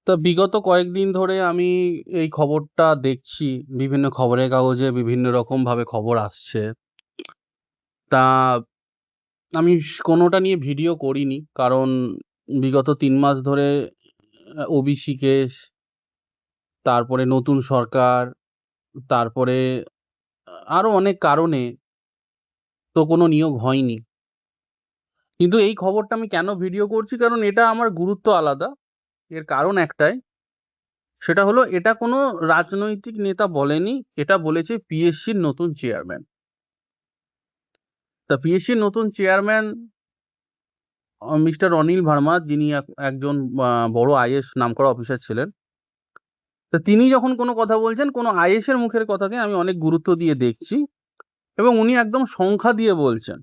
তো বিগত কয়েকদিন ধরে আমি এই খবরটা দেখছি। বিভিন্ন খবরের কাগজে বিভিন্ন রকমভাবে খবর আসছে। তা আমি কোনোটা নিয়ে ভিডিও করিনি। কারণ বিগত ৩ মাস ধরে ওবিসি কেস, তারপরে নতুন সরকার, তারপরে আরো অনেক কারণে তো কোনো নিয়োগ হয়নি। কিন্তু এই খবরটা আমি কেন ভিডিও করছি? কারণ এটা আমার গুরুত্ব আলাদা। এর কারণ একটাই, সেটা হলো এটা কোনো রাজনৈতিক নেতা বলেনি, এটা বলেছে পিএসসির নতুন চেয়ারম্যান। তা পিএসসির নতুন চেয়ারম্যান মিস্টার অনিল ভার্মা, যিনি একজন বড় আইএএস নামকরা অফিসার ছিলেন। তা তিনি যখন কোনো কথা বলছেন, কোনো আইএএস এর মুখের কথাকে আমি অনেক গুরুত্ব দিয়ে দেখছি, এবং উনি একদম সংখ্যা দিয়ে বলছেন।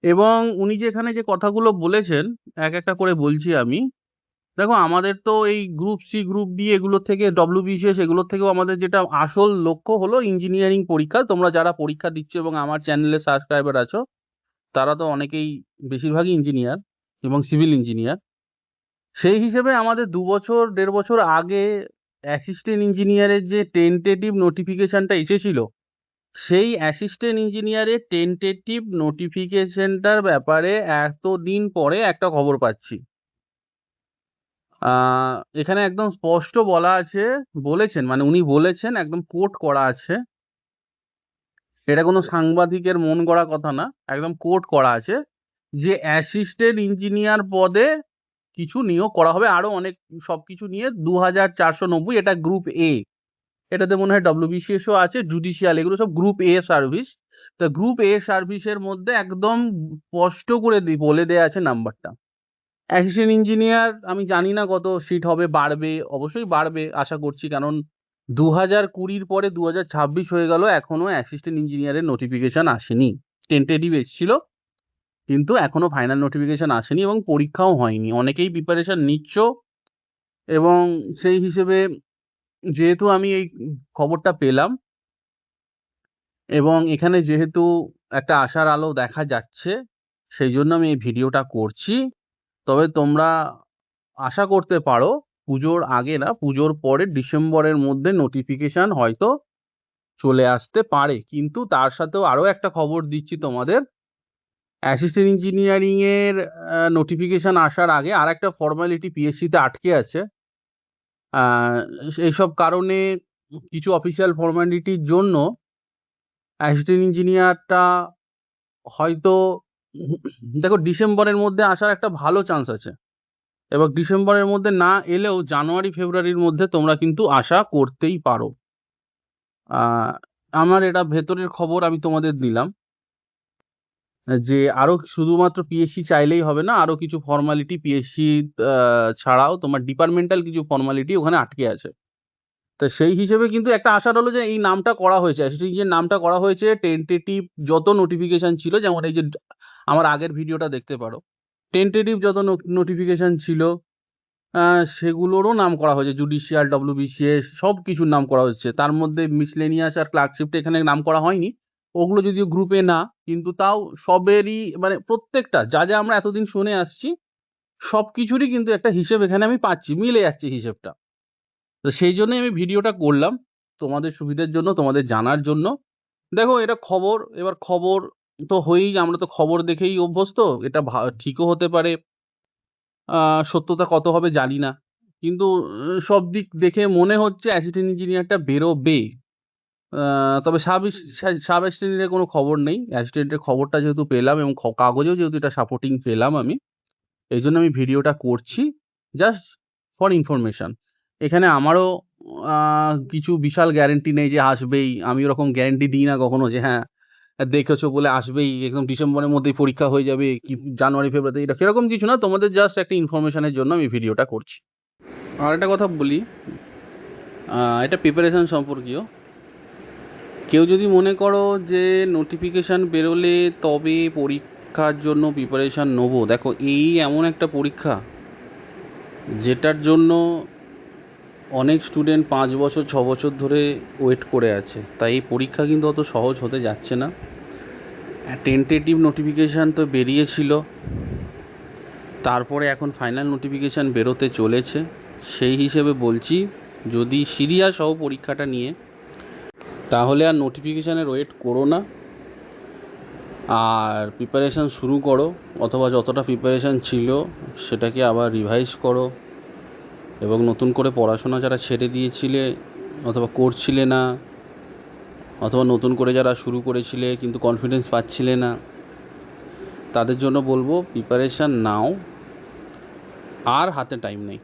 এবং উনি যে এখানে যে কথাগুলো বলেছেন, এক একটা করে বলছি আমি। দেখো, আমাদের তো এই গ্রুপ সি, গ্রুপ ডি এগুলো থেকে, ডব্লিউবিসিএস এগুলোর থেকেও আমাদের যেটা আসল লক্ষ্য হলো ইঞ্জিনিয়ারিং পরীক্ষা। তোমরা যারা পরীক্ষা দিচ্ছ এবং আমার চ্যানেলে সাবস্ক্রাইবার আছো, তারা তো অনেকেই, বেশিরভাগই ইঞ্জিনিয়ার এবং সিভিল ইঞ্জিনিয়ার। সেই হিসেবে আমাদের ২ বছর ১.৫ বছর আগে অ্যাসিস্ট্যান্ট ইঞ্জিনিয়ারের যে টেন্টেটিভ নোটিফিকেশনটা এসেছিল, সেই অ্যাসিস্ট্যান্ট ইঞ্জিনিয়ারের টেন্টেটিভ নোটিফিকেশনটার ব্যাপারে এতদিন পরে একটা খবর পাচ্ছি। এখানে একদম স্পষ্ট বলা আছে, বলেছেন, মানে উনি বলেছেন, একদম কোট করা আছে। এটা কোনো সাংবাদিকের মন গড়া কথা না, একদম কোট করা আছে যে অ্যাসিস্ট্যান্ট ইঞ্জিনিয়ার পদে কিছু নিয়োগ করা হবে, আরো অনেক সবকিছু নিয়ে ২,৪৯০। এটা গ্রুপ এ, এটাতে মনে হয় ডব্লিউবিসিএস ও আছে, জুডিশিয়াল, এগুলো সব গ্রুপ এ সার্ভিস। তো গ্রুপ এ সার্ভিসের মধ্যে একদম স্পষ্ট করে বলে দেয়া আছে নাম্বারটা। অ্যাসিস্ট্যান্ট ইঞ্জিনিয়ার আমি জানি না কত সিট হবে, বাড়বে, অবশ্যই বাড়বে আশা করছি, কারণ ২০২০ পরে ২০২৬ হয়ে গেল, এখনো অ্যাসিস্ট্যান্ট ইঞ্জিনিয়ারের নোটিফিকেশন আসেনি। টেন্টেটিভ এসেছিল, কিন্তু এখনো ফাইনাল নোটিফিকেশন আসেনি এবং পরীক্ষাও হয়নি। অনেকেই প্রিপারেশন নিচ্ছ, এবং সেই হিসেবে যেহেতু আমি এই খবরটা পেলাম, এবং এখানে যেহেতু একটা আশার আলো দেখা যাচ্ছে, সেই জন্য আমি এই ভিডিওটা করছি। তবে তোমরা আশা করতে পারো পুজোর আগে না, পুজোর পরে ডিসেম্বরের মধ্যে নোটিফিকেশন হয়তো চলে আসতে পারে। কিন্তু তার সাথেও আরো একটা খবর দিচ্ছি তোমাদের, অ্যাসিস্ট্যান্ট ইঞ্জিনিয়ারিং এর নোটিফিকেশন আসার আগে আর একটা ফর্মালিটি পিএসসিতে আটকে আছে। এইসব কারণে কিছু অফিসিয়াল ফর্মালিটির জন্য অ্যাসিস্ট্যান্ট ইঞ্জিনিয়ারটা হয়তো, দেখো, ডিসেম্বরের মধ্যে আসার একটা ভালো চান্স আছে, এবং ডিসেম্বরের মধ্যে না এলেও জানুয়ারি ফেব্রুয়ারির মধ্যে তোমরা কিন্তু আশা করতেই পারো। আমার এটা ভেতরের খবর আমি তোমাদের দিলাম, যে আরো শুধুমাত্র পিএসসি চাইলেই হবে না, আরো কিছু ফর্মালিটি পিএসসি ছাড়াও তোমার ডিপার্টমেন্টাল কিছু ফর্মালিটি ওখানে আটকে আছে। তো সেই হিসেবে কিন্তু একটা আশা হলো যে এই নামটা করা হয়েছে, অ্যাসিস্ট্যান্ট ইঞ্জিনিয়ার নামটা করা হয়েছে। টেন্টেটিভ যত নোটিফিকেশন ছিল, যেমন এই যে আমার আগের ভিডিওটা দেখতে পারো, টেন্টেটিভ যত নোটিফিকেশন ছিল সেগুলোরও নাম করা হয়েছে। জুডিশিয়াল, ডব্লিউবিসিএস সব কিছুর নাম করা হচ্ছে। তার মধ্যে মিসলেনিয়াস আর ক্লার্কশিপটা এখানে নাম করা হয়নি, ওগুলো যদিও গ্রুপে না, কিন্তু তাও সবেরই, মানে প্রত্যেকটা যা যা আমরা এতদিন শুনে আসছি, সব কিছুরই কিন্তু একটা হিসেব এখানে আমি পাচ্ছি, মিলে যাচ্ছে হিসেবটা। তো সেই জন্যই আমি ভিডিওটা করলাম, তোমাদের সুবিধার জন্য, তোমাদের জানার জন্য। দেখো, এটা খবর, এবার খবর তো হয়েই, আমরা তো খবর দেখেই অভ্যস্ত। এটা ঠিকও হতে পারে, সত্যতা কত হবে জানি না, কিন্তু সব দিক দেখে মনে হচ্ছে অ্যাসিস্ট্যান্ট ইঞ্জিনিয়ারটা বেরোবে। তবে সাব অ্যাসিস্ট্যান্টের কোনো খবর নেই। অ্যাসিস্ট্যান্টের খবরটা যেহেতু পেলাম, এবং কাগজেও যেহেতু এটা সাপোর্টিং পেলাম আমি, এই জন্য আমি ভিডিওটা করছি, জাস্ট ফর ইনফরমেশন। এখানে আমারও কিছু বিশাল গ্যারেন্টি নেই যে আসবেই। আমি ওরকম গ্যারেন্টি দিই না কখনো যে হ্যাঁ দেখেছো বলে আসবেই, একদম ডিসেম্বরের মধ্যেই পরীক্ষা হয়ে যাবে, কি জানুয়ারি ফেব্রুয়ারিতে, এটা সেরকম কিছু না। তোমাদের জাস্ট একটা ইনফরমেশনের জন্য আমি ভিডিওটা করছি। আর একটা কথা বলি, এটা প্রিপারেশান সম্পর্কীয়। কেউ যদি মনে করো যে নোটিফিকেশান বেরোলে তবে পরীক্ষার জন্য প্রিপারেশান নেবো, দেখো, এই এমন একটা পরীক্ষা যেটার জন্য অনেক স্টুডেন্ট 5 বছর 6 বছর ধরে ওয়েট করে আছে। তাই এই পরীক্ষা কিন্তু অত সহজ হতে যাচ্ছে না। টেন্টেটিভ নোটিফিকেশান তো বেরিয়েছিল, তারপরে এখন ফাইনাল নোটিফিকেশান বেরোতে চলেছে। সেই হিসেবে বলছি, যদি সিরিয়াস হও পরীক্ষাটা নিয়ে, তাহলে আর নোটিফিকেশানের ওয়েট করো না, আর প্রিপারেশান শুরু করো, অথবা যতটা প্রিপারেশান ছিল সেটাকে আবার রিভাইজ করো, এবং নতুন করে পড়াশোনা যারা ছেড়ে দিয়েছিলে অথবা করছিলে না, অথবা নতুন করে যারা শুরু করেছিলে কিন্তু কনফিডেন্স পাচ্ছিলে না, তাদের জন্য বলবো প্রিপারেশান নাও, আর হাতে টাইম নেই।